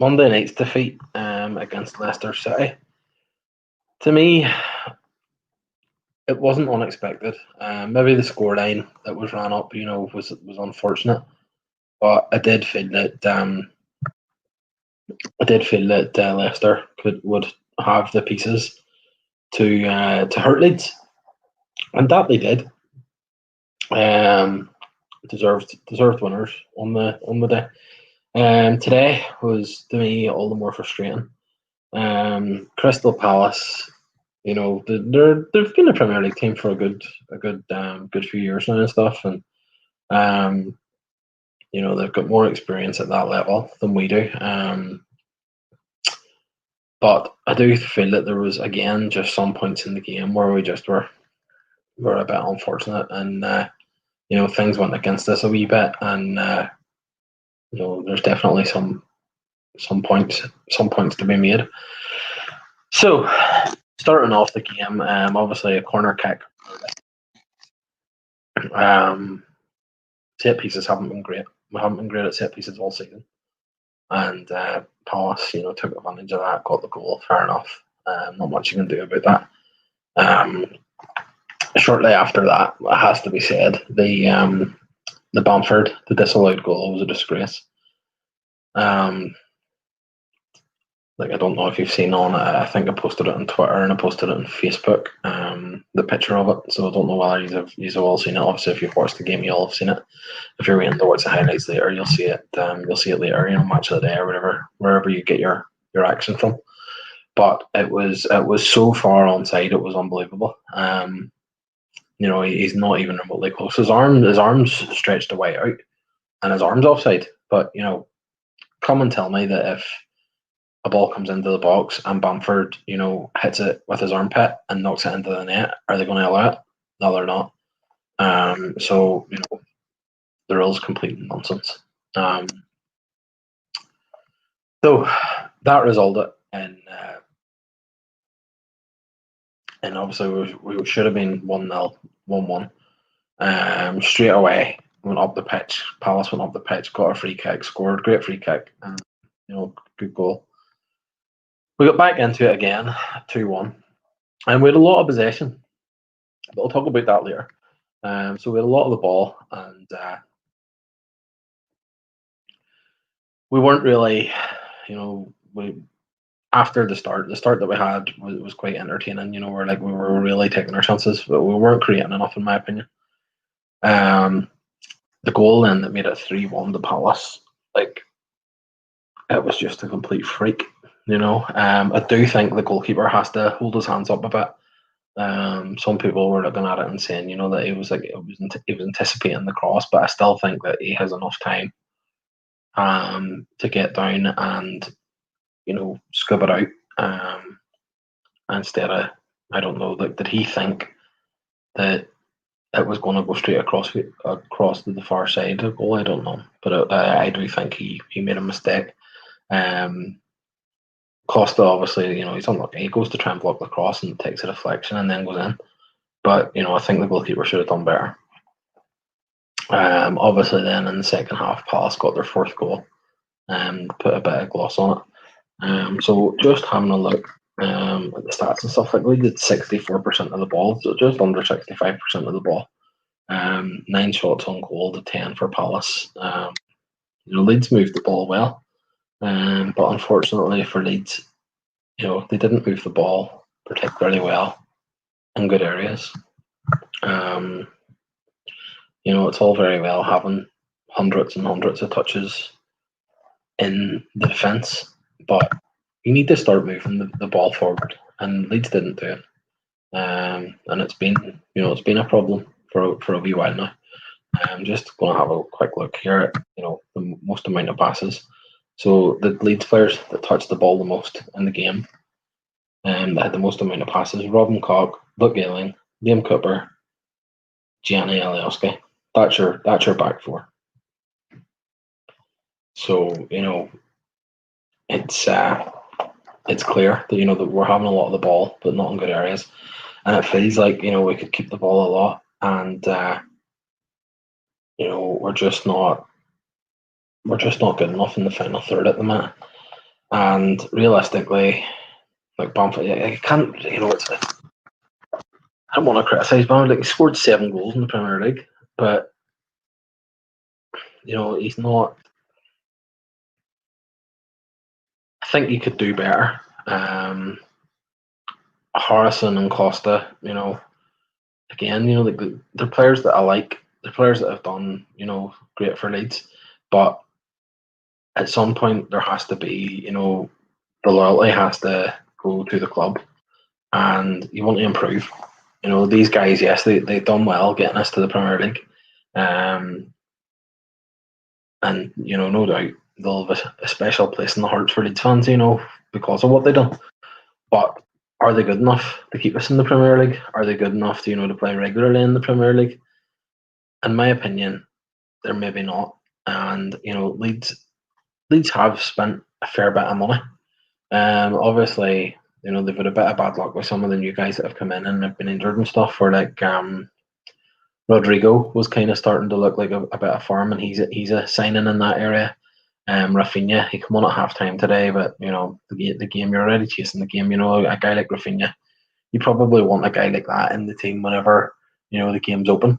Monday night's defeat against Leicester City. To me, it wasn't unexpected. Maybe the scoreline that was ran up, was unfortunate. But I did feel that Leicester would have the pieces to hurt Leeds, and that they did. Deserved winners on the day. Today was, to me, all the more frustrating. Crystal Palace, they've been a Premier League team for a good few years now and stuff, and they've got more experience at that level than we do. But I do feel that there was, again, just some points in the game where we just were a bit unfortunate, and things went against us a wee bit, and there's definitely some points to be made. So, starting off the game, obviously a corner kick. Set pieces haven't been great. We haven't been great at set pieces all season, and Palace, took advantage of that, got the goal. Fair enough. Not much you can do about that. Shortly after that, it has to be said, the Bamford, the disallowed goal, was a disgrace. I don't know if you've seen on it. I think I posted it on Twitter and I posted it on Facebook. The picture of it. So I don't know whether you've all seen it. Obviously, if you've watched the game, you'll have seen it. If you're waiting to watch the highlights later, you'll see it. You'll see it later. Match of the day or whatever, wherever you get your action from. But it was so far onside. It was unbelievable. He's not even remotely close. His arms stretched away out, and his arm's offside. But come and tell me that if a ball comes into the box and Bamford, hits it with his armpit and knocks it into the net, are they going to allow it? No, they're not. So the rule's complete nonsense. So that resulted in and obviously we should have been 1-0, 1-1. Straight away went up the pitch. Palace went up the pitch, got a free kick, scored, great free kick, good goal. We got back into it again, 2-1, and we had a lot of possession. But I'll talk about that later. So we had a lot of the ball, and we weren't really, after the start that we had was quite entertaining. We were really taking our chances, but we weren't creating enough, in my opinion. The goal then that made it 3-1 to Palace, it was just a complete freak. I do think the goalkeeper has to hold his hands up a bit. Some people were looking at it and saying, that he was anticipating the cross, but I still think that he has enough time to get down and scoop it out. Instead of, I don't know, did he think that it was going to go straight across to the far side of the goal? I don't know, but I do think he made a mistake. Costa, obviously, he's unlucky. He goes to try and block the cross and takes a deflection and then goes in. But, I think the goalkeeper should have done better. Obviously, then in the second half, Palace got their fourth goal and put a bit of gloss on it. So just having a look at the stats and stuff, we did 64% of the ball, so just under 65% of the ball. 9 shots on goal to 10 for Palace. Leeds moved the ball well. But unfortunately for Leeds, they didn't move the ball particularly well in good areas. It's all very well having hundreds and hundreds of touches in the defence, but you need to start moving the ball forward, and Leeds didn't do it. And it's been a problem for a wee while now. I'm just going to have a quick look here at the most amount of passes. So the Leeds players that touched the ball the most in the game, that had the most amount of passes: Robin Koch, Luke Ayling, Liam Cooper, Gianni Alioski. That's your back four. So it's clear that that we're having a lot of the ball, but not in good areas, and it feels like we could keep the ball a lot, and we're just not good enough in the final third at the minute. And realistically, like Bamford, I can't, I don't want to criticise Bamford. Like, he scored 7 goals in the Premier League, but he's not. I think he could do better. Harrison and Costa, again, like they're players that I like. They're players that have done, great for Leeds, but at some point there has to be, the loyalty has to go to the club, and you want to improve. These guys, yes, they've done well getting us to the Premier League, and no doubt they'll have a special place in the hearts for Leeds fans, because of what they've done. But are they good enough to keep us in the Premier League? Are they good enough to to play regularly in the Premier League? In my opinion, they're maybe not. And Leeds have spent a fair bit of money. Obviously, they've had a bit of bad luck with some of the new guys that have come in and have been injured and stuff. For like Rodrigo was kind of starting to look like a bit of form, and he's a signing in that area. Rafinha, he came on at half time today, but the game, you're already chasing the game. A guy like Rafinha, you probably want a guy like that in the team whenever the game's open.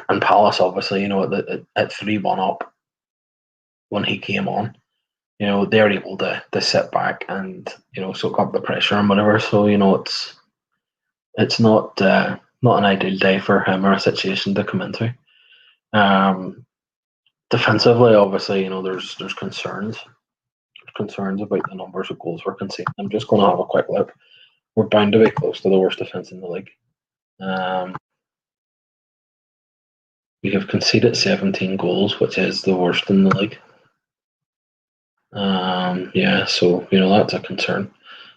And Palace, obviously, at 3-1 up when he came on, they're able to sit back and soak up the pressure and whatever. So it's not not an ideal day for him or a situation to come into. Defensively, obviously, there's concerns about the numbers of goals we're conceding. I'm just going to have a quick look. We're bound to be close to the worst defence in the league. We have conceded 17 goals, which is the worst in the league. Yeah, so that's a concern.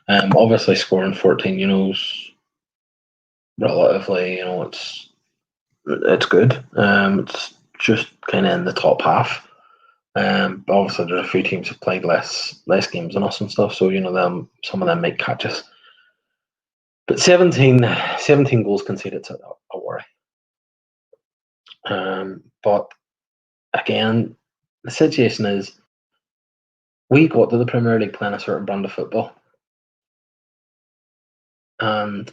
Obviously, scoring 14, is relatively, it's good. It's just kind of in the top half. Obviously, there's a few teams have played less games than us and stuff, so some of them might catch us. But 17 goals conceded is a worry. But again, the situation is, we got to the Premier League playing a certain brand of football, and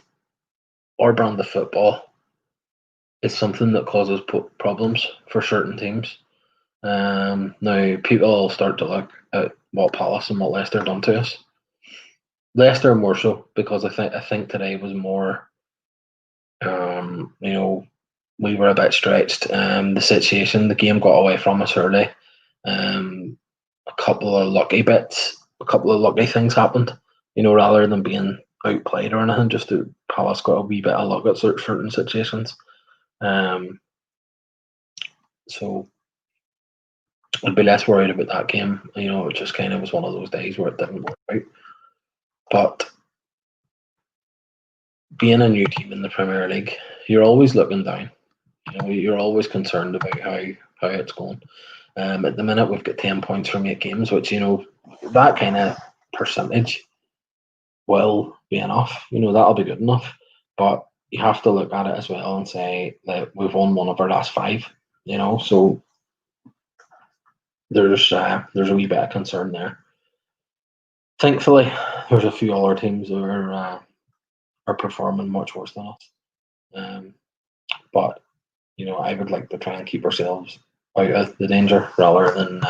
our brand of football is something that causes problems for certain teams. Now, people will start to look at what Palace and what Leicester done to us. Leicester more so, because I think today was more, we were a bit stretched. The situation, the game got away from us early. A couple of lucky bits, a couple of lucky things happened, rather than being outplayed or anything. Just that Palace got a wee bit of luck at certain situations. So I'd be less worried about that game. It just kind of was one of those days where it didn't work out. But being a new team in the Premier League, you're always looking down. You're always concerned about how it's going. At the minute, we've got 10 points from 8 games, which that kind of percentage will be enough. That'll be good enough. But you have to look at it as well and say that we've won one of our last 5. So there's a wee bit of concern there. Thankfully, there's a few other teams that are performing much worse than us. But I would like to try and keep ourselves out of the danger rather than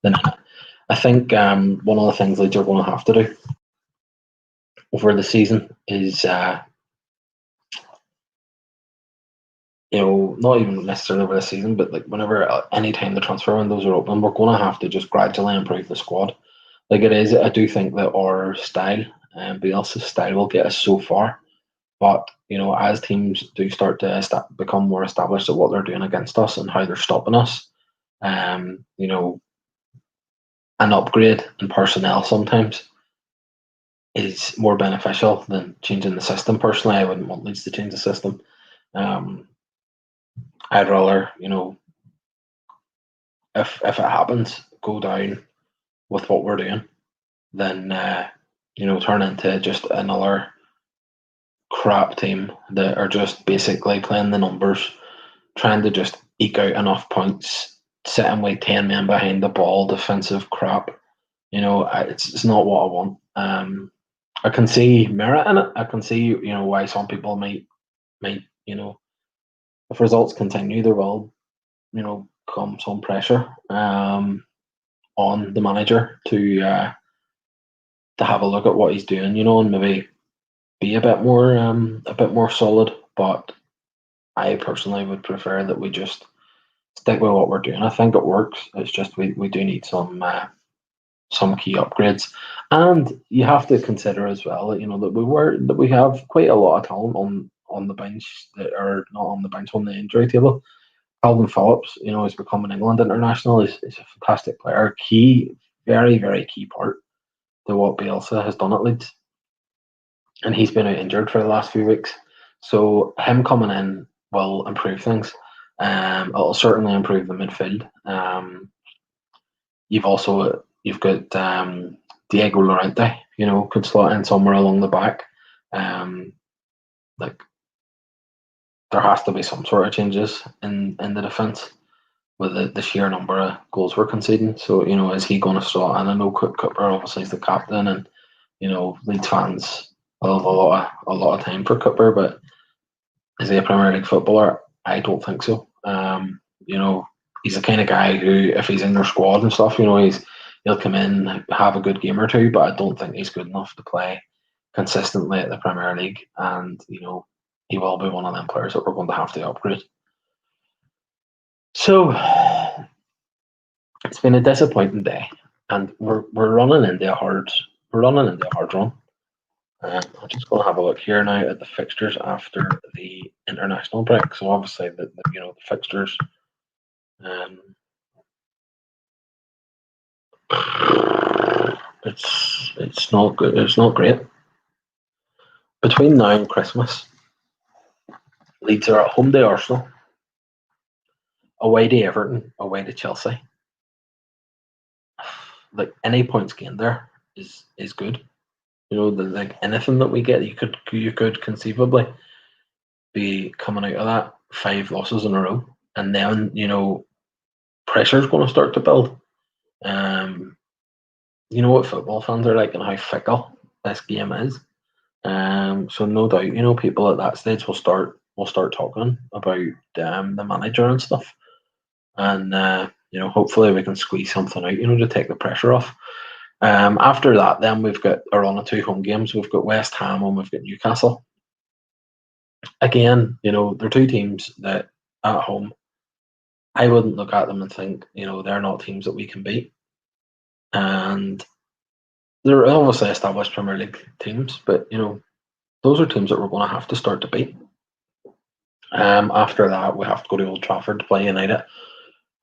in it. I think one of the things Leeds are going to have to do over the season is, not even necessarily over the season, but like whenever any time the transfer windows are open, we're going to have to just gradually improve the squad. Like it is, I do think that our style and Bielsa's style will get us so far. But as teams do start to become more established at what they're doing against us and how they're stopping us, an upgrade in personnel sometimes is more beneficial than changing the system. Personally, I wouldn't want Leeds to change the system. I'd rather, if it happens, go down with what we're doing than turn into just another crap team that are just basically playing the numbers, trying to just eke out enough points, sitting with 10 men behind the ball, defensive crap. It's not what I want. I can see merit in it. I can see why some people might if results continue, there will come some pressure on the manager to have a look at what he's doing, and maybe be a bit more solid. But I personally would prefer that we just stick with what we're doing. I think it works. It's just we do need some key upgrades, and you have to consider as well that we have quite a lot of talent on the bench that are not on the bench on the injury table. Calvin Phillips, has become an England international. Is a fantastic player, key, very very key part to what Bielsa has done at Leeds, and he's been out injured for the last few weeks. So him coming in will improve things. It'll certainly improve the midfield. You've got Diego Llorente, could slot in somewhere along the back. Like there has to be some sort of changes in the defence with the sheer number of goals we're conceding. So is he going to slot? And I know Cooper obviously is the captain, and Leeds fans will have a lot of time for Cooper, but is he a Premier League footballer? I don't think so. He's the kind of guy who, if he's in their squad and stuff, he'll come in, have a good game or two, but I don't think he's good enough to play consistently at the Premier League. And he will be one of them players that we're going to have to upgrade. So it's been a disappointing day, and we're running into a hard run. I'm just going to have a look here now at the fixtures after the international break. So obviously the fixtures. It's not good. It's not great. Between now and Christmas, Leeds are at home to Arsenal, away to Everton, away to Chelsea. Like any points gained there is good. Like anything that we get, you could conceivably be coming out of that 5 losses in a row, and then pressure is going to start to build. You know what football fans are like and how fickle this game is. So no doubt, people at that stage will start talking about the manager and stuff, and hopefully we can squeeze something out, to take the pressure off. After that, then we've got our on 2 home games. We've got West Ham and we've got Newcastle. Again, they're 2 teams that at home, I wouldn't look at them and think, they're not teams that we can beat. And they're obviously established Premier League teams, but those are teams that we're going to have to start to beat. After that, we have to go to Old Trafford to play United.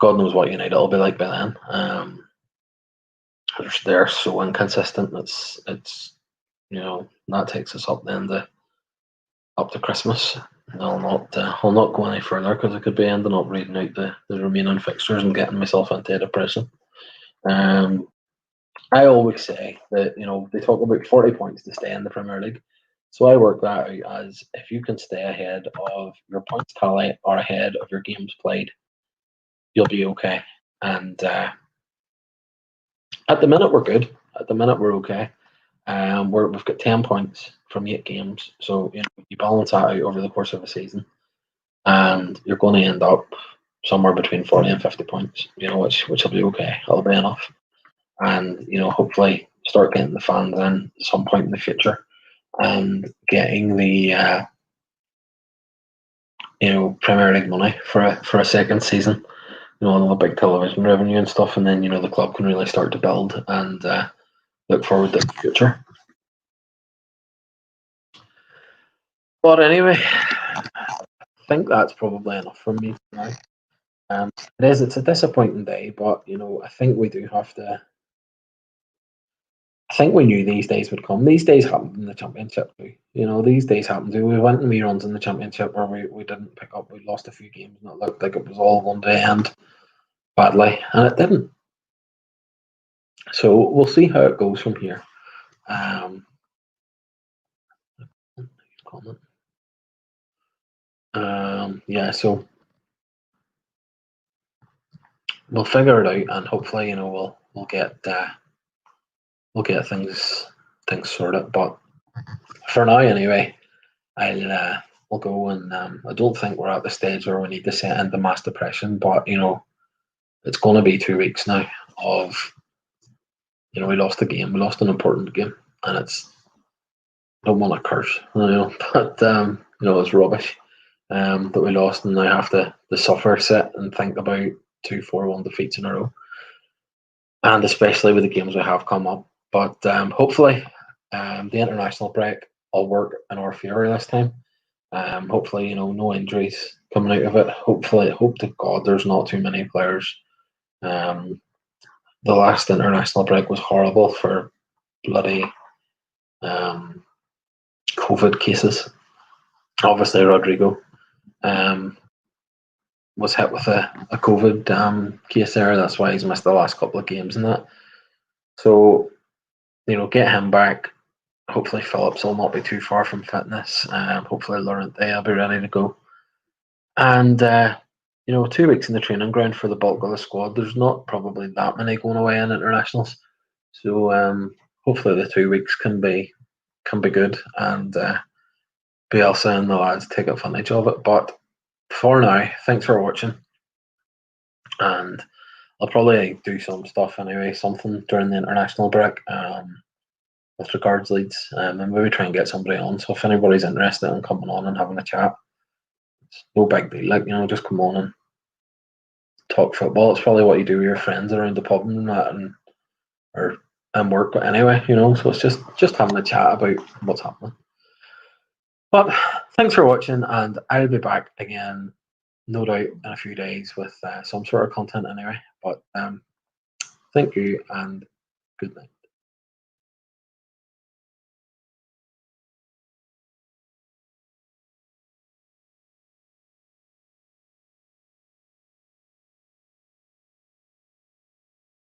God knows what United will be like by then. They're so inconsistent. It's that takes us up to Christmas. I'll not go any further because I could be ending up reading out the remaining fixtures and getting myself into a depression. I always say that they talk about 40 points to stay in the Premier League. So I work that out as if you can stay ahead of your points tally or ahead of your games played, you'll be okay. And at the minute we're good. At the minute we're okay. We've got 10 points from 8 games. So you balance that out over the course of a season, and you're going to end up somewhere between 40 and 50 points. Which will be okay. It'll be enough. And hopefully start getting the fans in at some point in the future, and getting the Premier League money for a second season. A big television revenue and stuff, and then the club can really start to build and look forward to the future. But anyway, I think that's probably enough from me now. It's a disappointing day, but I think we do have to. I think we knew these days would come. These days happened in the Championship too. These days happened too. We went in reruns in the Championship where we didn't pick up. We lost a few games and it looked like it was all going to end badly, and it didn't. So we'll see how it goes from here. So we'll figure it out, and hopefully, we'll get we'll get things sorted. But for now, anyway, we'll go, and I don't think we're at the stage where we need to set into mass depression. But it's going to be 2 weeks now of we lost a game, we lost an important game, and I don't want to curse, but it's rubbish that we lost, and now have to suffer, sit, and think about 2-4-1 defeats in a row, and especially with the games we have come up. But hopefully, the international break will work in our favour this time. Hopefully, no injuries coming out of it. Hopefully, hope to God there's not too many players. The last international break was horrible for bloody COVID cases. Obviously, Rodrigo was hit with a COVID case there. That's why he's missed the last couple of games and that. So, get him back. Hopefully, Phillips will not be too far from fitness. Hopefully, Laurent will be ready to go. And 2 weeks in the training ground for the bulk of the squad. There's not probably that many going away in internationals. So hopefully the 2 weeks can be good, and Bielsa and the lads take advantage of it. But for now, thanks for watching, and I'll probably do some stuff anyway, something during the international break with regards Leeds, and maybe try and get somebody on. So if anybody's interested in coming on and having a chat, it's no big deal. Just come on and talk football. It's probably what you do with your friends around the pub and that, and work anyway. So it's just having a chat about what's happening. But thanks for watching, and I'll be back again, no doubt, in a few days with some sort of content anyway. But thank you, and good night.